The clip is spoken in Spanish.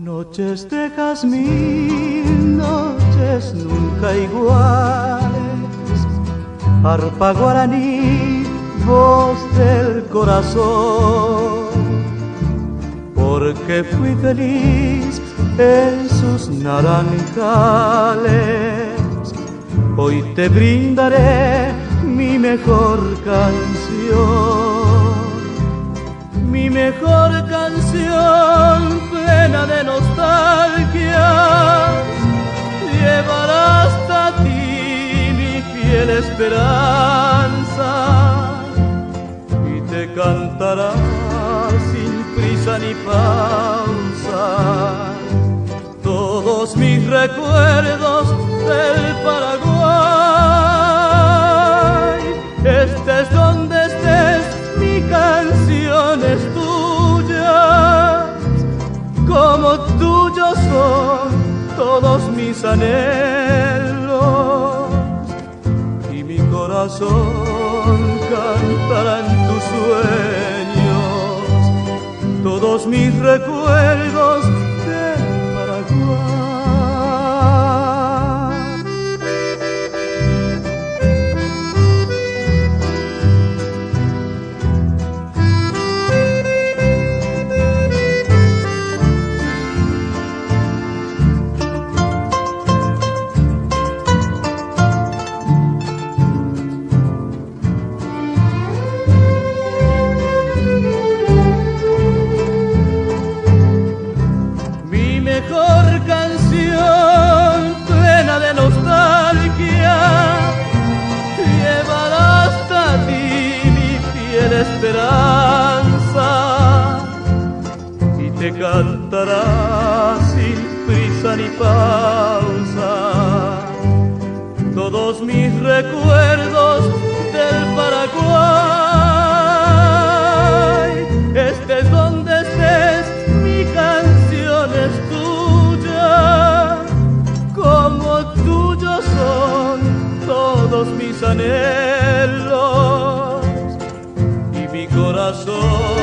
Noches de jazmín, noches nunca iguales, arpa guaraní, voz del corazón, porque fui feliz en sus naranjales. Hoy te brindaré mi mejor canción, mi mejor canción plena de nostalgia. Llevará hasta ti mi fiel esperanza y te cantará sin prisa ni pausa todos mis recuerdos del Paraguay. Estés donde estés, mi canción es tuya, como tuyos son todos mis anhelos, y mi corazón cantará en tus sueños todos mis recuerdos del Paraguay. Esperanza y te cantará sin prisa ni pausa todos mis recuerdos del Paraguay. Estés donde estés, mi canción es tuya, como tuyos son todos mis anhelos, mi corazón